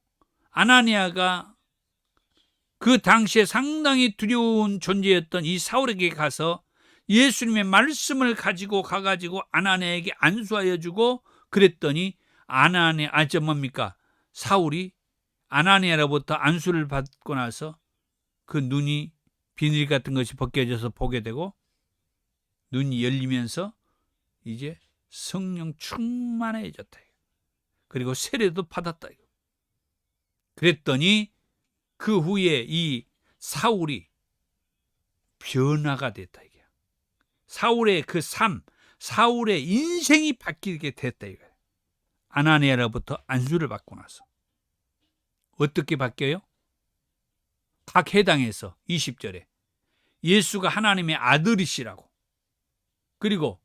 아나니아가 그 당시에 상당히 두려운 존재였던 이 사울에게 가서 예수님의 말씀을 가지고 가가지고 아나니아에게 안수하여 주고 그랬더니 사울이 아나니아로부터 안수를 받고 나서 그 눈이 비늘 같은 것이 벗겨져서 보게 되고 눈이 열리면서 이제 성령 충만해졌다. 그리고 세례도 받았다. 그랬더니 그 후에 이 사울이 변화가 됐다. 사울의 그 삶, 사울의 인생이 바뀌게 됐다. 아나니아로부터 안수를 받고 나서. 어떻게 바뀌어요? 각 회당에서 20절에 예수가 하나님의 아들이시라고, 그리고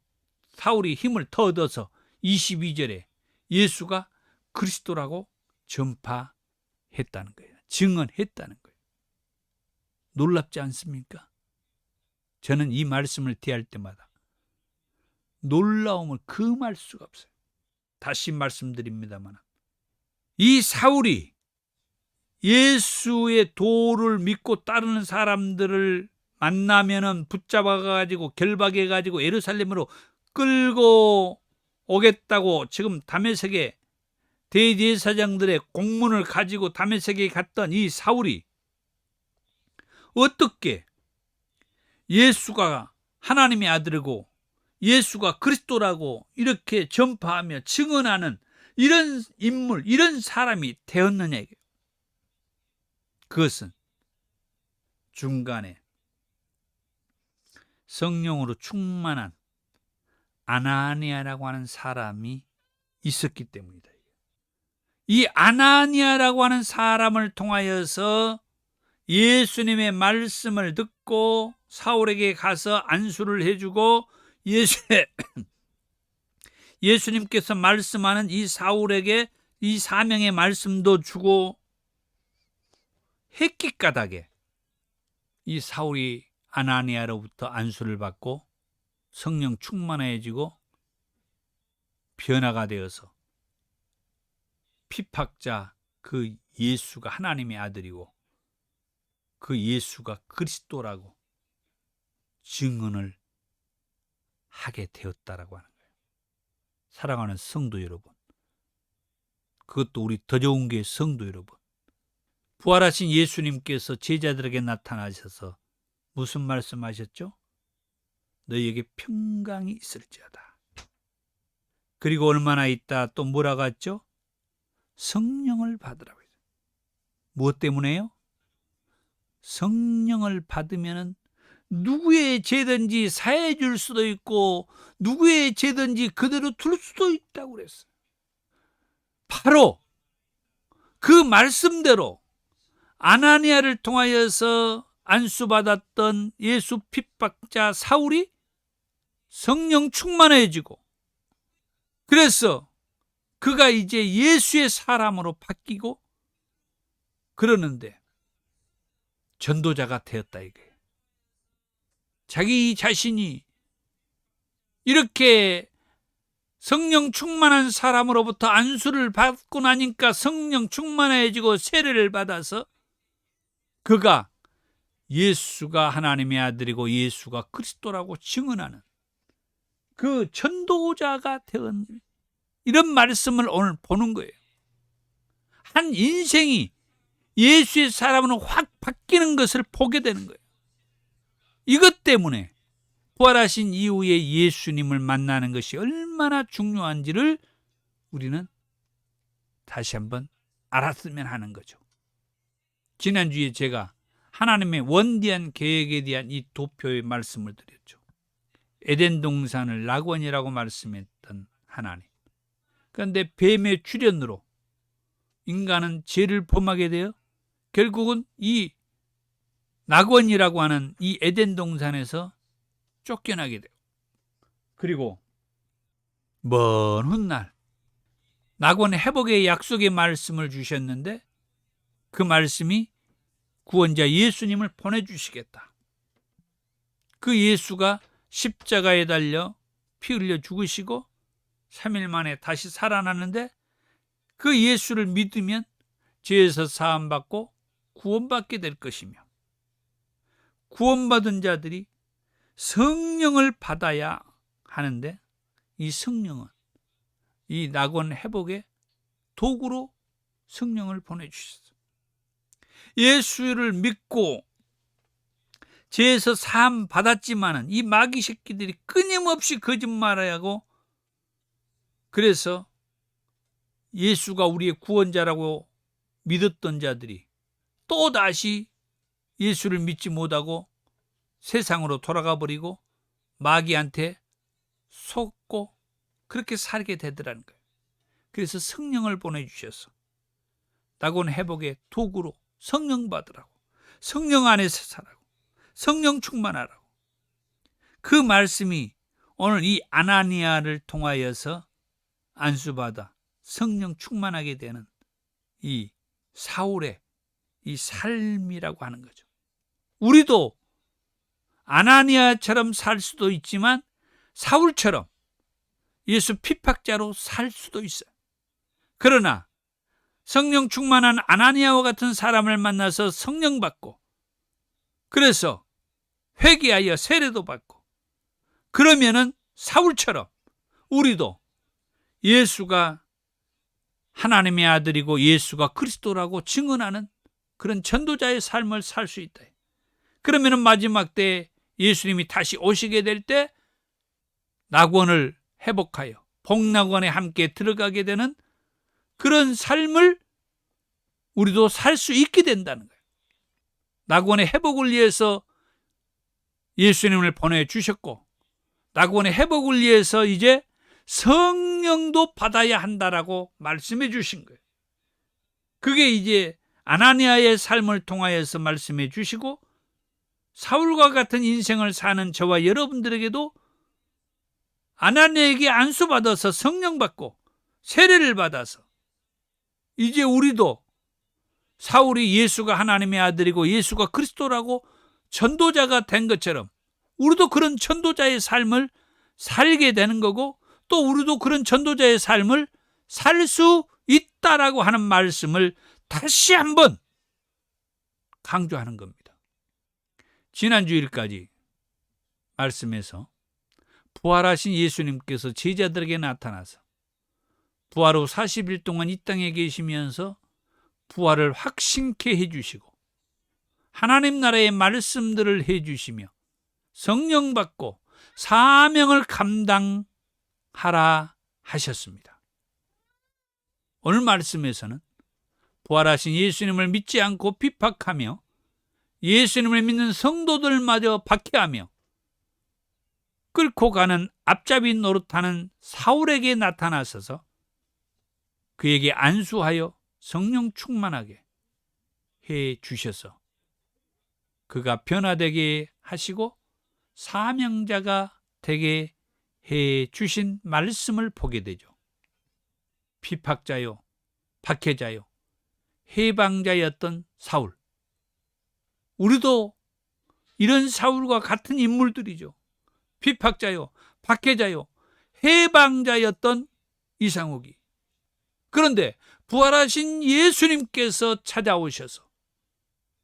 사울이 힘을 더 얻어서 22절에 예수가 그리스도라고 전파했다는 거예요. 증언했다는 거예요. 놀랍지 않습니까? 저는 이 말씀을 대할 때마다 놀라움을 금할 수가 없어요. 다시 말씀드립니다만, 이 사울이 예수의 도를 믿고 따르는 사람들을 만나면은 붙잡아가지고 결박해가지고 예루살렘으로 끌고 오겠다고 지금 다메섹에 대제사장들의 공문을 가지고 다메섹에 갔던 이 사울이 어떻게 예수가 하나님의 아들이고 예수가 그리스도라고 이렇게 전파하며 증언하는 이런 인물, 이런 사람이 되었느냐. 그것은 중간에 성령으로 충만한 아나니아라고 하는 사람이 있었기 때문이다. 이 아나니아라고 하는 사람을 통하여서 예수님의 말씀을 듣고 사울에게 가서 안수를 해주고 예수님께서 말씀하는 이 사울에게 이 사명의 말씀도 주고 했기 까닭에 이 사울이 아나니아로부터 안수를 받고 성령 충만해지고 변화가 되어서 핍박자 그 예수가 하나님의 아들이고 그 예수가 그리스도라고 증언을 하게 되었다라고 하는 거예요. 사랑하는 성도 여러분, 그것도 우리 더 좋은 교회 성도 여러분, 부활하신 예수님께서 제자들에게 나타나셔서 무슨 말씀하셨죠? 너희에게 평강이 있을지어다. 그리고 얼마나 있다 또 뭐라고 했죠? 성령을 받으라고 했어요. 무엇 때문에요? 성령을 받으면 누구의 죄든지 사해 줄 수도 있고 누구의 죄든지 그대로 둘 수도 있다고 그랬어요. 바로 그 말씀대로 아나니아를 통하여서 안수받았던 예수 핍박자 사울이 성령 충만해지고, 그래서 그가 이제 예수의 사람으로 바뀌고 그러는데 전도자가 되었다 이거예요. 자기 자신이 이렇게 성령 충만한 사람으로부터 안수를 받고 나니까 성령 충만해지고 세례를 받아서 그가 예수가 하나님의 아들이고 예수가 그리스도라고 증언하는 그 전도자가 된 이런 말씀을 오늘 보는 거예요. 한 인생이 예수의 사람으로 확 바뀌는 것을 보게 되는 거예요. 이것 때문에 부활하신 이후에 예수님을 만나는 것이 얼마나 중요한지를 우리는 다시 한번 알았으면 하는 거죠. 지난주에 제가 하나님의 원대한 계획에 대한 이 도표의 말씀을 드렸죠. 에덴 동산을 낙원이라고 말씀했던 하나님. 그런데 뱀의 출현으로 인간은 죄를 범하게 되어 결국은 이 낙원이라고 하는 이 에덴 동산에서 쫓겨나게 돼요. 그리고 먼 훗날 낙원 회복의 약속의 말씀을 주셨는데 그 말씀이 구원자 예수님을 보내주시겠다. 그 예수가 십자가에 달려 피 흘려 죽으시고 3일 만에 다시 살아났는데 그 예수를 믿으면 죄에서 사함받고 구원받게 될 것이며, 구원받은 자들이 성령을 받아야 하는데 이 성령은 이 낙원 회복의 도구로 성령을 보내주셨어요. 예수를 믿고 죄에서 사함 받았지만은 이 마귀 새끼들이 끊임없이 거짓말하고, 그래서 예수가 우리의 구원자라고 믿었던 자들이 또다시 예수를 믿지 못하고 세상으로 돌아가 버리고 마귀한테 속고 그렇게 살게 되더라는 거예요. 그래서 성령을 보내주셔서 낙원 회복의 도구로 성령 받으라고, 성령 안에서 살라고, 성령 충만하라고. 그 말씀이 오늘 이 아나니아를 통하여서 안수받아 성령 충만하게 되는 이 사울의 이 삶이라고 하는 거죠. 우리도 아나니아처럼 살 수도 있지만 사울처럼 예수 핍박자로 살 수도 있어요. 그러나 성령 충만한 아나니아와 같은 사람을 만나서 성령 받고, 그래서 회개하여 세례도 받고, 그러면은 사울처럼 우리도 예수가 하나님의 아들이고 예수가 그리스도라고 증언하는 그런 전도자의 삶을 살 수 있다. 그러면은 마지막 때 예수님이 다시 오시게 될 때 낙원을 회복하여 복낙원에 함께 들어가게 되는 그런 삶을 우리도 살 수 있게 된다는 거예요. 낙원의 회복을 위해서 예수님을 보내주셨고, 낙원의 회복을 위해서 이제 성령도 받아야 한다라고 말씀해 주신 거예요. 그게 이제 아나니아의 삶을 통하여서 말씀해 주시고, 사울과 같은 인생을 사는 저와 여러분들에게도 아나니아에게 안수받아서 성령 받고 세례를 받아서 이제 우리도 사울이 예수가 하나님의 아들이고 예수가 그리스도라고 전도자가 된 것처럼 우리도 그런 전도자의 삶을 살게 되는 거고, 또 우리도 그런 전도자의 삶을 살 수 있다라고 하는 말씀을 다시 한번 강조하는 겁니다. 지난 주일까지 말씀에서 부활하신 예수님께서 제자들에게 나타나서 부활 후 40일 동안 이 땅에 계시면서 부활을 확신케 해주시고 하나님 나라의 말씀들을 해주시며 성령 받고 사명을 감당하라 하셨습니다. 오늘 말씀에서는 부활하신 예수님을 믿지 않고 비박하며 예수님을 믿는 성도들마저 박해하며 끌고 가는 앞잡이 노릇하는 사울에게 나타나셔서 그에게 안수하여 성령 충만하게 해 주셔서 그가 변화되게 하시고 사명자가 되게 해 주신 말씀을 보게 되죠. 비박자요, 박해자요, 해방자였던 사울. 우리도 이런 사울과 같은 인물들이죠. 비박자요, 박해자요, 해방자였던 이상욱이. 그런데 부활하신 예수님께서 찾아오셔서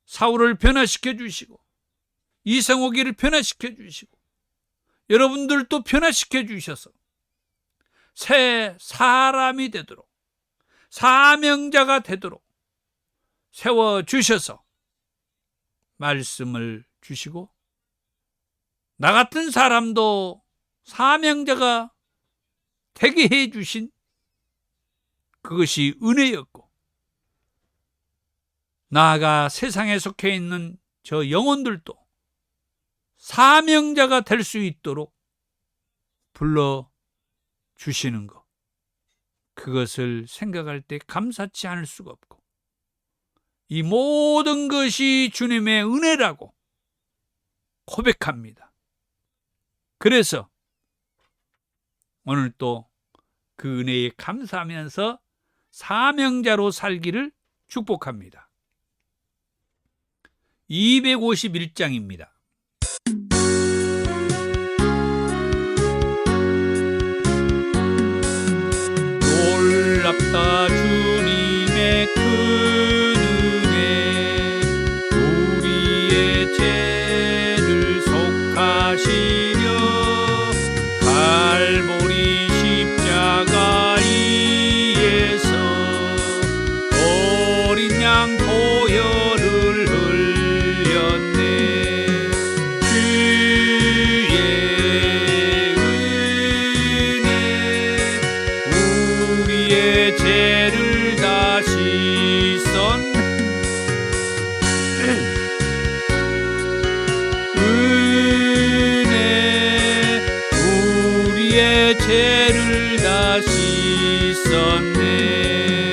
사울을 변화시켜 주시고 이상욱이를 변화시켜 주시고 여러분들도 변화시켜 주셔서 새 사람이 되도록, 사명자가 되도록 세워주셔서 말씀을 주시고 나 같은 사람도 사명자가 되게 해 주신 그것이 은혜였고, 나아가 세상에 속해 있는 저 영혼들도 사명자가 될 수 있도록 불러주시는 것, 그것을 생각할 때 감사치 않을 수가 없고, 이 모든 것이 주님의 은혜라고 고백합니다. 그래서 오늘 또 그 은혜에 감사하면서 사명자로 살기를 축복합니다. 251장입니다. 놀랍다 주님의 큰 은혜, 우리의 죄를 속하시려 갈보리 십자가 위에서 어린 양 보혈을 흘렸네. 주의 은혜 우리의 죄를 다 씻었네. 은혜 우리의 죄를 다 씻었네.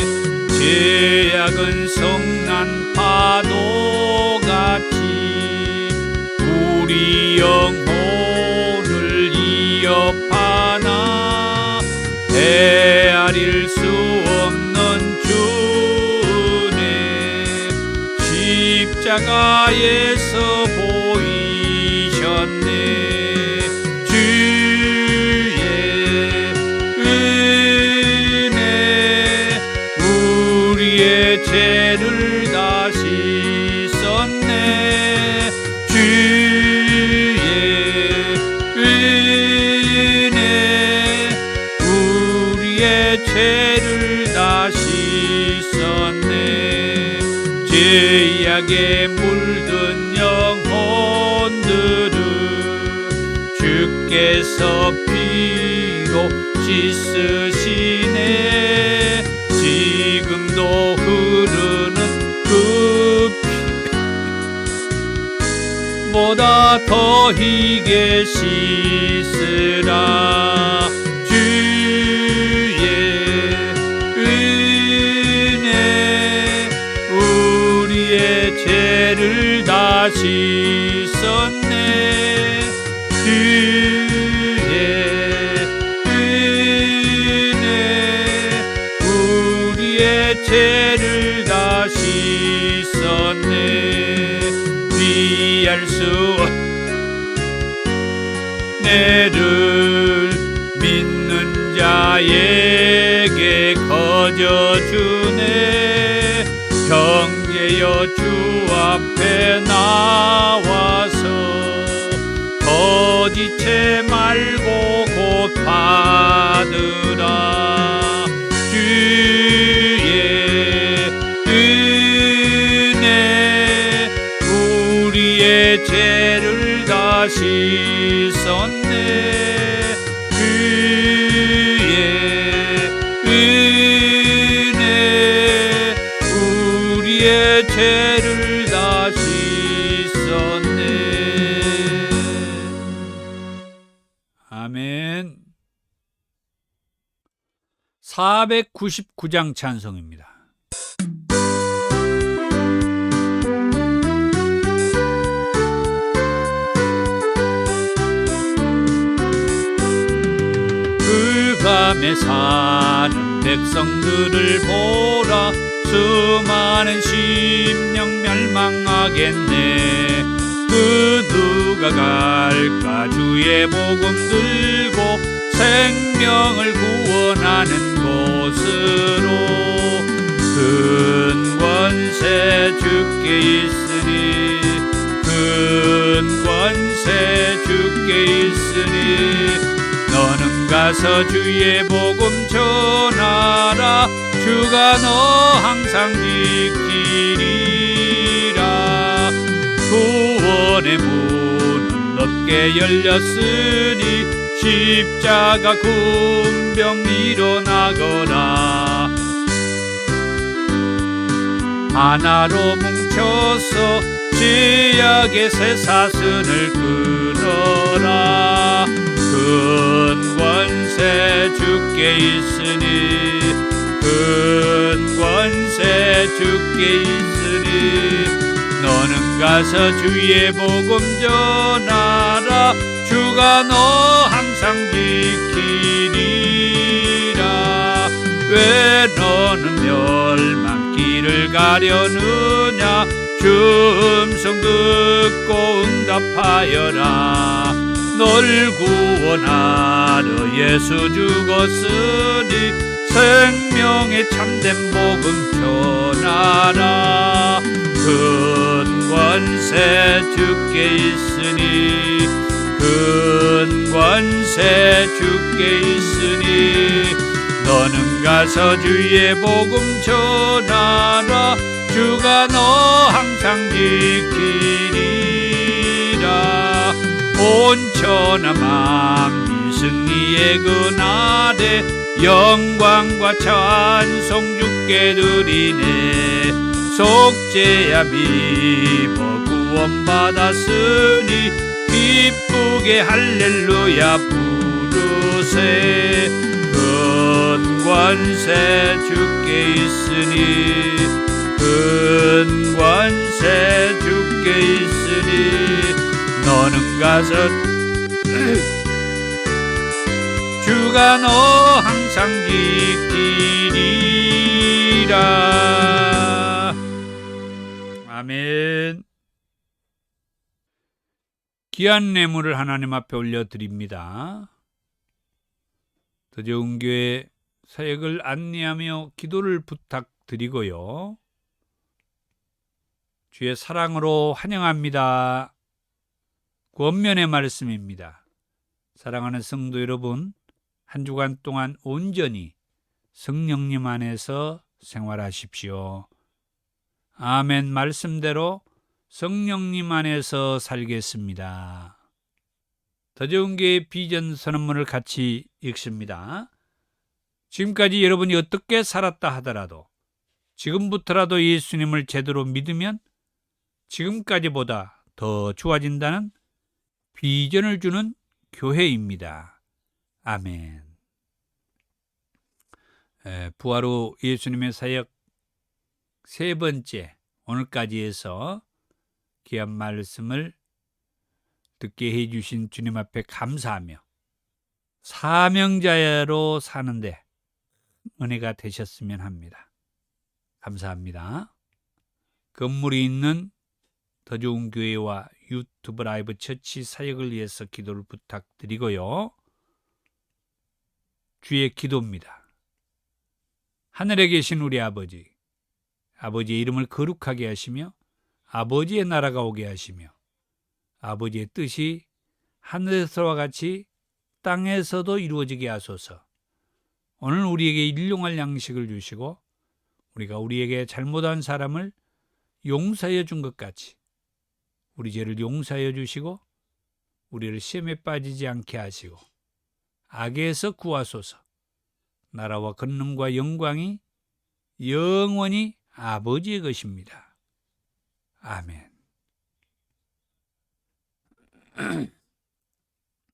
죄악은 성난 파도같이 우리 영혼을 위협하나 헤아릴 수 없는 주네. 십자가에서 보이셨네. 주의 은혜 우리의 죄를 다 씻었네. 주의 은혜 우리의 죄를 다 씻었네. 죄악에 물든 영혼들을 주께서 피로 씻으시네. 지금도 흐르는 그 피 보다 더 희게 씻으라. 주의 은혜 우리의 죄를 다 씻었네. 주의 은혜 우리의 죄를 다 씻었네. 피할 수 내를 믿는 자에게 거저주네. 형제여 주 앞에 나와서 거짓체 말고 곧 받으라. 주의 은혜 우리의 죄를 다 씻었네. 주의 은혜 우리의 죄를 다 씻었네. 아멘. 499장 찬송입니다. 그 밤에 사는 백성들을 보라. 수많은 심령 멸망하겠네. 그 누가 갈까 주의 복음 들고 생명을 구원하는 곳으로. 큰 권세 주께 있으니 큰 권세 주께 있으니 너는 가서 주의 복음 전하라. 주가 너 항상 지키리라. 구원의 문은 넓게 열렸으니 십자가 군병 일어나거라. 하나로 뭉쳐서 죄악의 쇠사슬을 끊어라. 큰 권세 주께 있으니 큰 권세 주께 있으니 너는 가서 주의 복음 전하라. 주가 너 항상 지키리라. 왜 너는 멸망길을 가려느냐. 주 음성 듣고 응답하여라. 널 구원하러 예수 죽었으니 생명의 참된 복음 전하라. 큰 권세 주께 있으니 큰 권세 주께 있으니 너는 가서 주의 복음 전하라. 주가 너 항상 지키리라. 온 천하 만민 승리의 그날에 영광과 찬송 주께 드리네. 속죄야 믿어 구원받았으니 기쁘게 할렐루야 부르세. 큰 권세 주께 있으니 큰 권세 주께 있으니 너는 가서 주가 너 항상 지키리라. 아멘. 귀한 예물을 하나님 앞에 올려드립니다. 더 좋은 교회 사역을 안내하며 기도를 부탁드리고요. 주의 사랑으로 환영합니다. 권면의 말씀입니다. 사랑하는 성도 여러분, 한 주간 동안 온전히 성령님 안에서 생활하십시오. 아멘. 말씀대로 성령님 안에서 살겠습니다. 더 좋은 교회 비전 선언문을 같이 읽습니다. 지금까지 여러분이 어떻게 살았다 하더라도 지금부터라도 예수님을 제대로 믿으면 지금까지보다 더 좋아진다는 비전을 주는 교회입니다. 아멘. 부활 후 예수님의 사역 세 번째, 오늘까지 해서 귀한 말씀을 듣게 해주신 주님 앞에 감사하며 사명자로 사는데 은혜가 되셨으면 합니다. 감사합니다. 건물이 있는 더 좋은 교회와 유튜브 라이브 처치 사역을 위해서 기도를 부탁드리고요. 주의 기도입니다. 하늘에 계신 우리 아버지, 아버지의 이름을 거룩하게 하시며 아버지의 나라가 오게 하시며 아버지의 뜻이 하늘에서와 같이 땅에서도 이루어지게 하소서. 오늘 우리에게 일용할 양식을 주시고 우리가 우리에게 잘못한 사람을 용서해 준 것 같이 우리 죄를 용서해 주시고 우리를 시험에 빠지지 않게 하시고 악에서 구하소서. 나라와 권능과 영광이 영원히 아버지의 것입니다. 아멘.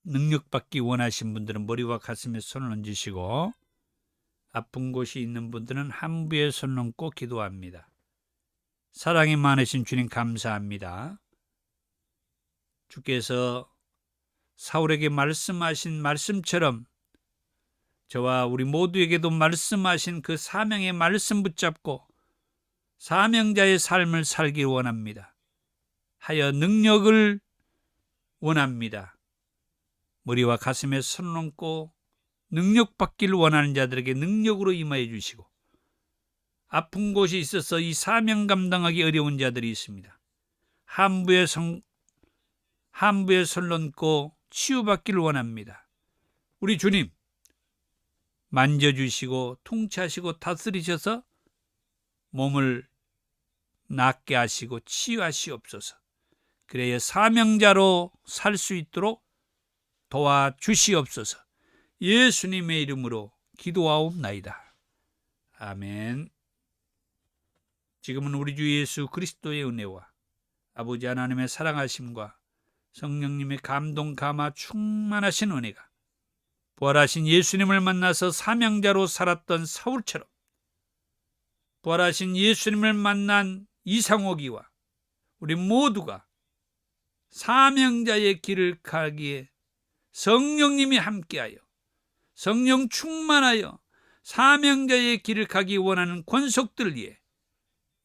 능력받기 원하신 분들은 머리와 가슴에 손을 얹으시고 아픈 곳이 있는 분들은 함부에 손 얹고 기도합니다. 사랑이 많으신 주님 감사합니다. 주께서 사울에게 말씀하신 말씀처럼 저와 우리 모두에게도 말씀하신 그 사명의 말씀 붙잡고 사명자의 삶을 살기 원합니다. 하여 능력을 원합니다. 머리와 가슴에 손을 얹고 능력 받기를 원하는 자들에게 능력으로 임하여 주시고 아픈 곳이 있어서 이 사명 감당하기 어려운 자들이 있습니다. 함부에 손 얹고 치유받기를 원합니다. 우리 주님 만져주시고 통치하시고 다스리셔서 몸을 낫게 하시고 치유하시옵소서. 그래야 사명자로 살 수 있도록 도와주시옵소서. 예수님의 이름으로 기도하옵나이다. 아멘. 지금은 우리 주 예수 그리스도의 은혜와 아버지 하나님의 사랑하심과 성령님의 감동 감화 충만하신 은혜가 부활하신 예수님을 만나서 사명자로 살았던 사울처럼 부활하신 예수님을 만난 이상옥이와 우리 모두가 사명자의 길을 가기에 성령님이 함께하여 성령 충만하여 사명자의 길을 가기 원하는 권속들 위해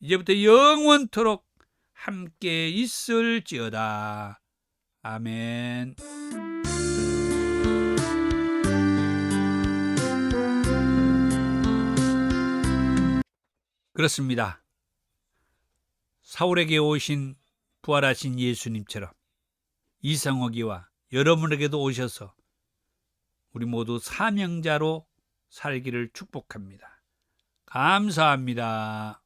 이제부터 영원토록 함께 있을지어다. 아멘. 그렇습니다. 사울에게 오신 부활하신 예수님처럼 이상옥이와 여러분에게도 오셔서 우리 모두 사명자로 살기를 축복합니다. 감사합니다.